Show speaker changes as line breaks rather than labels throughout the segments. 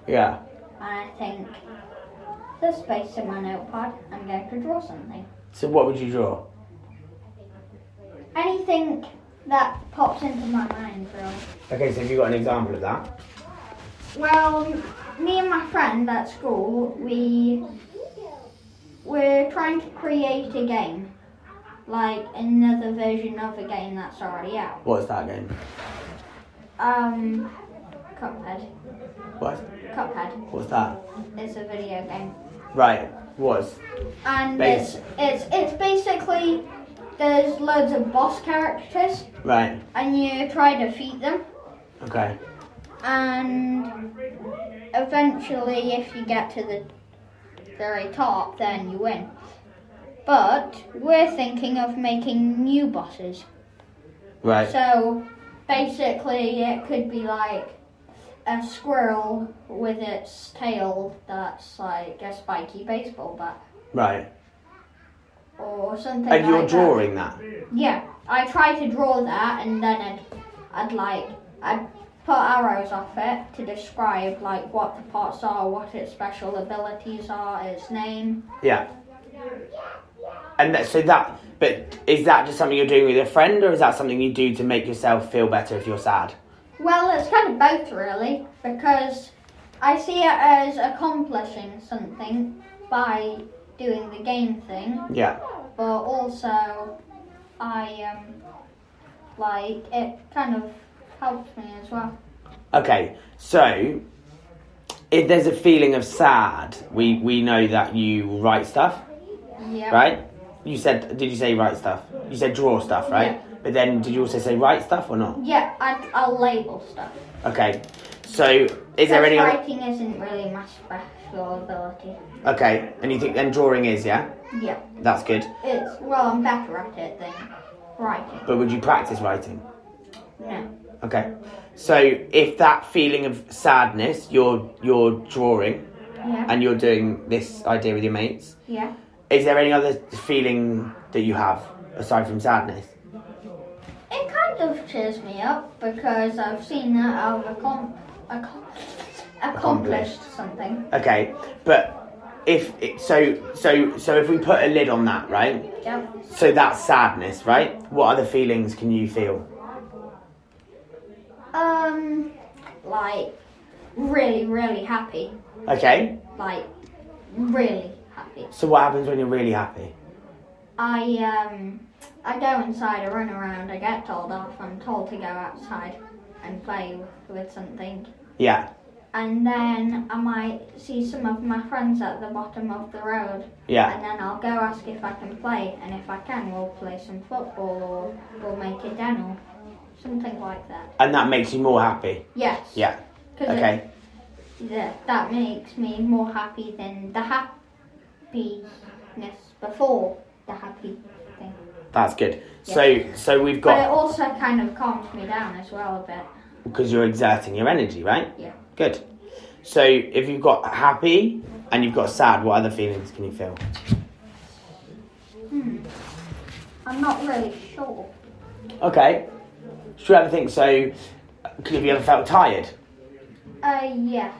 Yeah.
And I think there's space in my notepad. I'm going to draw something.
So what would you draw?
Anything that pops into my mind, really.
Okay, so have you got an example of that?
Well, me and my friend at school, we're trying to create a game. Like another version of a game that's already out.
What's that game?
Cuphead.
What?
Cuphead.
What's that?
It's a video game.
Right. Was.
And it's basically there's loads of boss characters.
Right.
And you try to defeat them.
Okay.
And eventually, if you get to the very top, then you win. But we're thinking of making new bosses.
Right.
So basically, it could be like a squirrel with its tail that's like a spiky baseball bat.
Right.
Or something
And you're
like
drawing that?
Yeah. I try to draw that, and then I'd put arrows off it to describe like what the parts are, what its special abilities are, its name.
Yeah. And but is that just something you're doing with a friend, or is that something you do to make yourself feel better if you're sad?
Well, it's kind of both really, because I see it as accomplishing something by doing the game thing.
Yeah.
But also, like it kind of helps me as well.
Okay, so if there's a feeling of sad, we know that you write stuff,
Yeah.
right? Did you say write stuff? You said draw stuff, right?
Yeah.
But then did you also say write stuff or not?
Yeah, I'll label stuff.
Okay, so is there any other...
Writing isn't really my special ability.
Okay, and you think then drawing is, yeah?
Yeah.
That's good.
I'm better at it than writing.
But would you practice writing?
No.
Okay, so if that feeling of sadness, you're drawing,
Yeah.
and you're doing this idea with your mates,
Yeah.
is there any other feeling that you have aside from sadness?
It kind of cheers me up because I've seen that I've accomplished something.
Okay, but if we put a lid on that, right?
Yeah.
So that's sadness, right? What other feelings can you feel?
Like really, really happy.
Okay.
Like really happy.
So what happens when you're really happy?
I go inside, I run around, I get told off, I'm told to go outside and play with something.
Yeah.
And then I might see some of my friends at the bottom of the road.
Yeah.
And then I'll go ask if I can play, and if I can, we'll play some football or we'll make a den or something like that.
And that makes you more happy?
Yes.
Yeah. Okay.
That makes me more happy than the happiness before the happy thing.
That's good.
Yeah.
So we've
But it
got...
also kind of calms me down as well a bit.
Because you're exerting your energy, right?
Yeah.
Good. So if you've got happy and you've got sad, what other feelings can you feel?
I'm not really sure.
Okay. Should we have a think? So, have you ever felt tired?
Yes.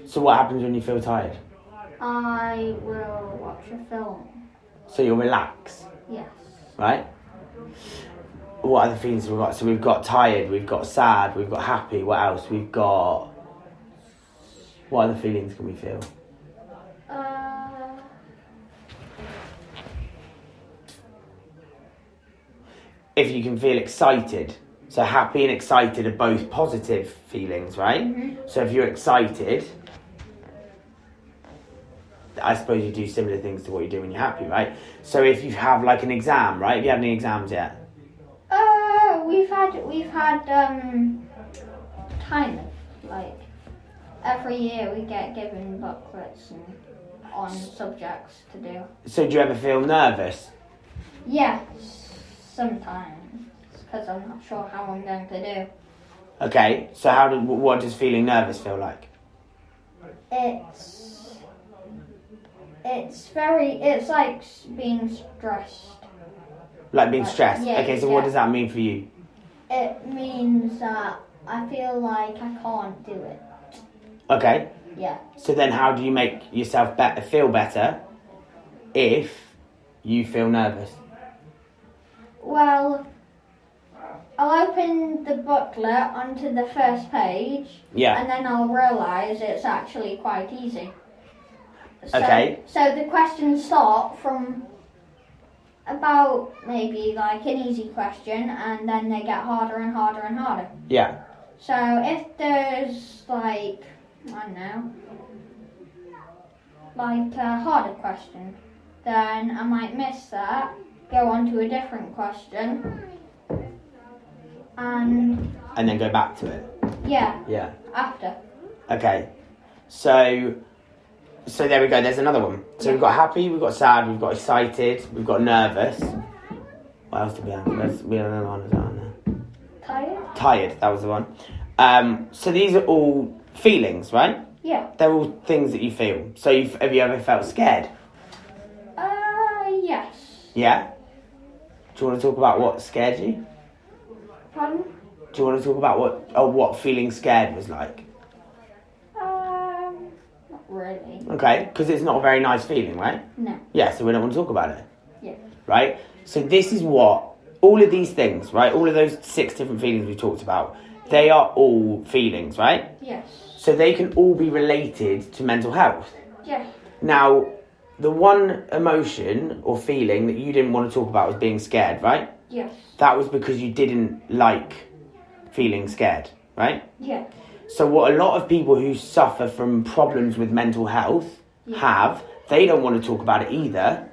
So what happens when you feel tired?
I will watch a film.
So you'll relax,
Yes.
right? What other feelings have we got? So we've got tired, we've got sad, we've got happy. What else? We've got... What other feelings can we feel? If you can feel excited. So happy and excited are both positive feelings, right?
Mm-hmm.
So if you're excited, I suppose you do similar things to what you do when you're happy, right? So if you have like an exam, right? Have you had any exams yet?
We've had kind of like every year we get given booklets and on subjects to do.
So do you ever feel nervous?
Yes, sometimes because I'm not sure how I'm going to do.
Okay, so what does feeling nervous feel like?
It's like being stressed.
Like being stressed?
Yeah,
okay, so
yeah.
what does that mean for you?
It means that I feel like I can't do it.
Okay.
Yeah.
So then how do you make yourself feel better if you feel nervous?
Well, I'll open the booklet onto the first page.
Yeah.
And then I'll realise it's actually quite easy.
Okay.
So the questions start from about maybe like an easy question, and then they get harder and harder and harder.
Yeah.
So if there's like, I don't know, like a harder question, then I might miss that, go on to a different question, and
then go back to it.
Yeah. After.
Okay. So there we go, there's another one. So we've got happy, we've got sad, we've got excited, we've got nervous. What else did we have? We had another one as well. Tired, that was the one. So these are all feelings, right?
Yeah.
They're all things that you feel. So have you ever felt scared?
Yes.
Yeah? Do you want to talk about what scared you?
Pardon?
Do you want to talk about what feeling scared was like?
Not really.
Okay, because it's not a very nice feeling, right?
No.
Yeah, so we don't want to talk about it.
Yeah.
Right? So this is what, all of these things, right? All of those 6 different feelings we talked about, they are all feelings, right?
Yes.
So they can all be related to mental health.
Yeah.
Now, the one emotion or feeling that you didn't want to talk about was being scared, right?
Yes.
That was because you didn't like feeling scared, right?
Yeah.
So what a lot of people who suffer from problems with mental health have, they don't want to talk about it either,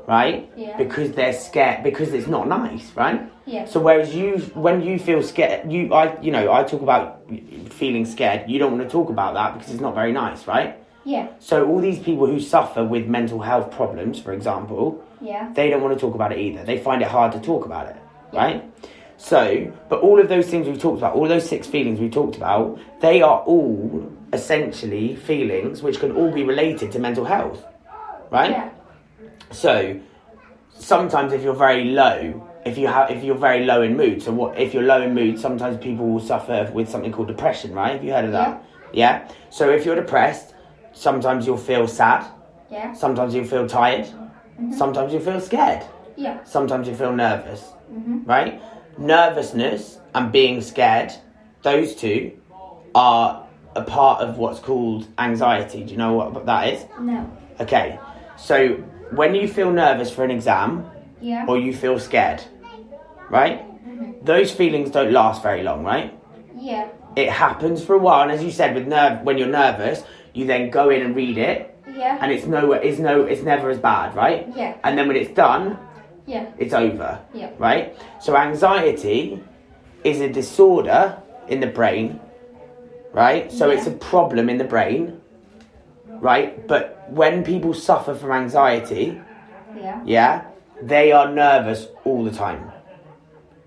right?
Yeah.
Because they're scared, because it's not nice, right?
Yeah.
So whereas when you feel scared, I talk about feeling scared, you don't want to talk about that because it's not very nice, right?
Yeah.
So all these people who suffer with mental health problems, for example,
they
don't want to talk about it either. They find it hard to talk about it, right? So, but all of those things we've talked about, all those 6 feelings we've talked about, they are all essentially feelings which can all be related to mental health, right?
Yeah.
So, sometimes if you're very low, if you're very low in mood, so if you're low in mood, sometimes people will suffer with something called depression, right? Have you heard of that? Yeah. So if you're depressed, sometimes you'll feel sad.
Yeah.
Sometimes you'll feel tired.
Mm-hmm.
Sometimes you'll feel scared.
Yeah.
Sometimes you feel nervous,
Mm-hmm.
right? Nervousness and being scared, those two are a part of what's called anxiety. Do you know what that is?
No.
Okay, so when you feel nervous for an exam,
Yeah.
or you feel scared, right?
Mm-hmm.
Those feelings don't last very long, right?
Yeah.
It happens for a while, and as you said, when you're nervous, you then go in and read it,
Yeah.
and it's never as bad, right?
Yeah.
And then when it's done,
Yeah.
it's over,
Yeah.
right? So anxiety is a disorder in the brain, right? So it's a problem in the brain, right? But when people suffer from anxiety,
Yeah.
they are nervous all the time.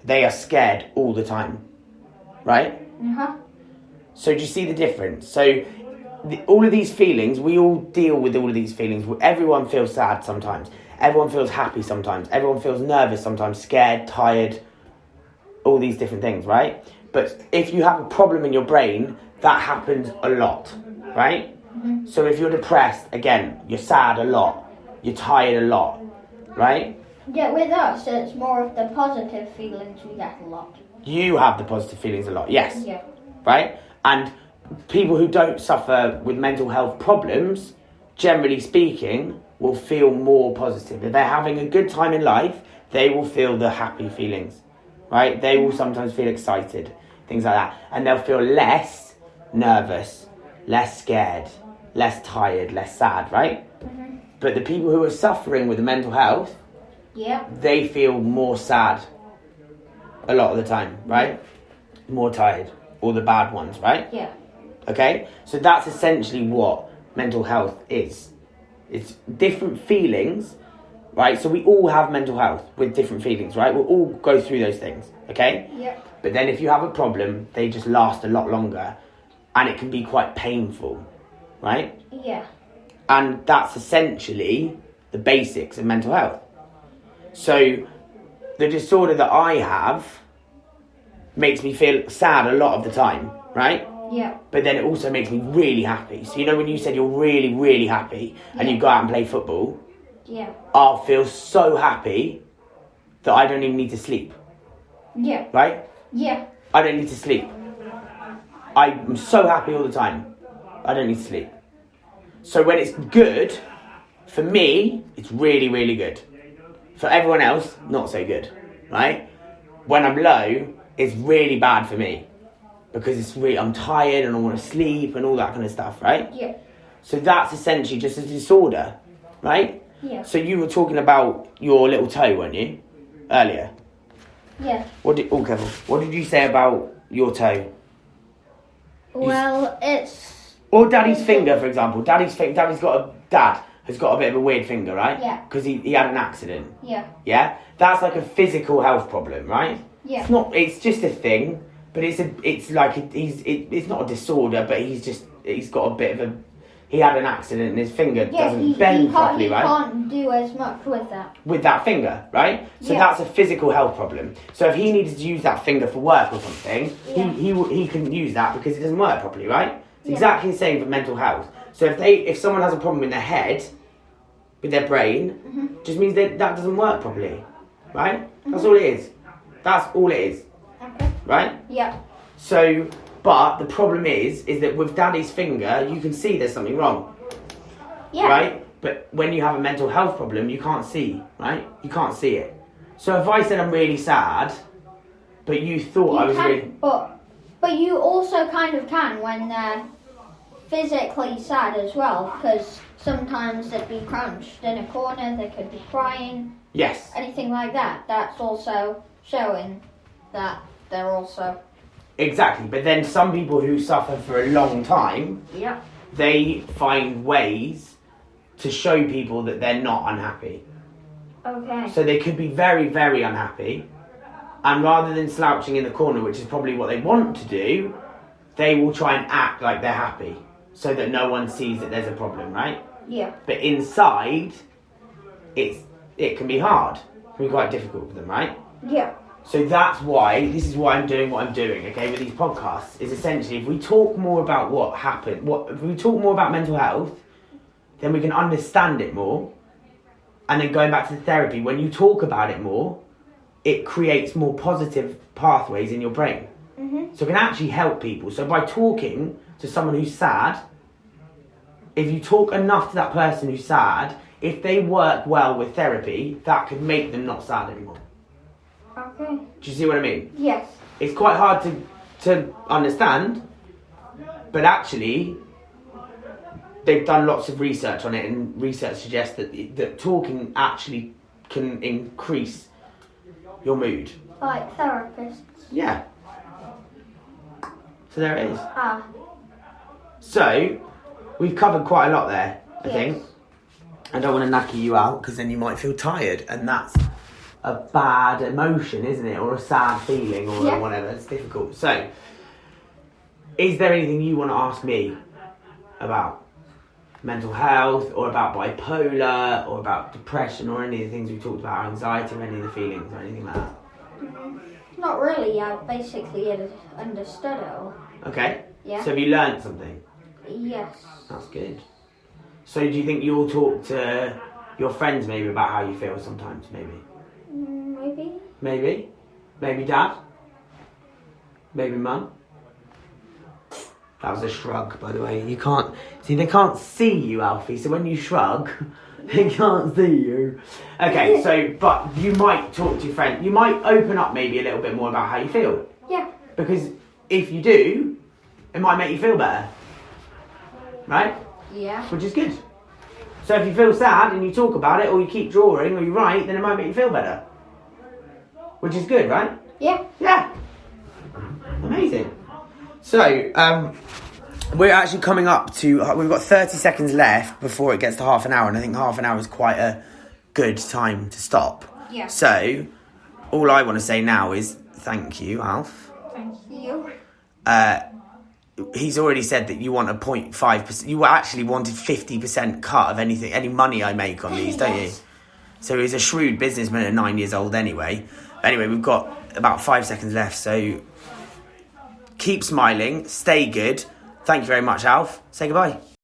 They are scared all the time, right?
Uh-huh.
So do you see the difference? So all of these feelings, we all deal with all of these feelings. Everyone feels sad sometimes. Everyone feels happy sometimes. Everyone feels nervous sometimes, scared, tired, all these different things, right? But if you have a problem in your brain, that happens a lot, right?
Mm-hmm.
So if you're depressed, again, you're sad a lot. You're tired a lot, right?
Yeah, with us, it's more of the positive feelings we get a lot.
You have the positive feelings a lot, yes.
Yeah.
Right? And people who don't suffer with mental health problems, generally speaking, will feel more positive. If they're having a good time in life, they will feel the happy feelings, right? They will sometimes feel excited, things like that. And they'll feel less nervous, less scared, less tired, less sad, right?
Mm-hmm.
But the people who are suffering with mental health, they feel more sad a lot of the time, right? More tired, all the bad ones, right?
Yeah.
Okay? So that's essentially what mental health is. It's different feelings, right? So we all have mental health with different feelings, right? We'll all go through those things, okay?
Yeah.
But then if you have a problem, they just last a lot longer and it can be quite painful, right?
Yeah.
And that's essentially the basics of mental health. So the disorder that I have makes me feel sad a lot of the time, right?
Yeah.
But then it also makes me really happy. So you know when you said you're really, really happy and you go out and play football,
Yeah.
I'll feel so happy that I don't even need to sleep.
Yeah.
Right?
Yeah.
I don't need to sleep. I'm so happy all the time. I don't need to sleep. So when it's good, for me, it's really, really good. For everyone else, not so good. Right? When I'm low, it's really bad for me. Because I'm tired and I want to sleep and all that kind of stuff, right?
Yeah.
So that's essentially just a disorder, right?
Yeah.
So you were talking about your little toe, weren't you? Earlier.
Yeah.
What did you say about your toe?
Well, it's...
Or Daddy's finger, for example. Dad has got a bit of a weird finger, right?
Yeah.
Because he had an accident.
Yeah.
Yeah? That's like a physical health problem, right?
Yeah.
It's just a thing, but it's not a disorder, but he's got a bit of a... He had an accident and his finger doesn't bend properly, right?
He can't do as much with that.
With that finger, right? So that's a physical health problem. So if he needed to use that finger for work or something, he couldn't use that because it doesn't work properly, right? It's exactly the same for mental health. So if someone has a problem in their head, with their brain, just means that doesn't work properly, right? That's all it is. That's all it is, right?
Yeah.
So, but the problem is that with Daddy's finger, you can see there's something wrong.
Yeah.
Right? But when you have a mental health problem, you can't see, right? You can't see it. So if I said I'm really sad, but you thought I was really...
But you also kind of can when they're physically sad as well, because sometimes they'd be crouched in a corner, they could be crying.
Yes.
Anything like that. That's also showing that they're also...
Exactly, but then some people who suffer for a long time, they find ways to show people that they're not unhappy.
Okay.
So they could be very, very unhappy, and rather than slouching in the corner, which is probably what they want to do, they will try and act like they're happy, so that no one sees that there's a problem, right?
Yeah.
But inside, it can be hard. It can be quite difficult for them, right?
Yeah.
So this is why I'm doing what I'm doing, okay, with these podcasts, is essentially if we talk more about what happened, if we talk more about mental health, then we can understand it more. And then going back to the therapy, when you talk about it more, it creates more positive pathways in your brain. So it can actually help people. So by talking to someone who's sad, if you talk enough to that person who's sad, if they work well with therapy, that could make them not sad anymore.
Okay.
Do you see what I mean?
Yes.
It's quite hard to understand, but actually, they've done lots of research on it, and research suggests that talking actually can increase your mood.
Like therapists.
Yeah. So there it is.
Ah.
So, we've covered quite a lot there, I
Yes.
think. I don't want to knacker you out, because then you might feel tired, and that's a bad emotion, isn't it? Or a sad feeling, or whatever. It's difficult. So, is there anything you want to ask me about mental health, or about bipolar, or about depression, or any of the things we talked about, anxiety, or any of the feelings, or anything like that?
Not really. I basically understood it all.
Okay.
Yeah.
So have you learned something?
Yes.
That's good. So do you think you'll talk to your friends maybe about how you feel sometimes, maybe?
Maybe.
Maybe? Maybe Dad? Maybe Mum? That was a shrug, by the way. You can't... See, they can't see you, Alfie, so when you shrug, they can't see you. Okay, so, but you might talk to your friend. You might open up maybe a little bit more about how you feel.
Yeah.
Because if you do, it might make you feel better. Right?
Yeah.
Which is good. So if you feel sad and you talk about it, or you keep drawing, or you write, then it might make you feel better. Which is good, right?
Yeah.
Yeah. Amazing. So, we're actually coming up to... We've got 30 seconds left before it gets to half an hour, and I think half an hour is quite a good time to stop.
Yeah.
So, all I want to say now is thank you, Alf.
Thank you.
He's already said that you want a 0.5%. You actually wanted 50% cut of anything, any money I make on these, don't you? So he's a shrewd businessman at 9 years old anyway. Anyway, we've got about 5 seconds left, so Keep smiling. Stay good. Thank you very much, Alf. Say goodbye.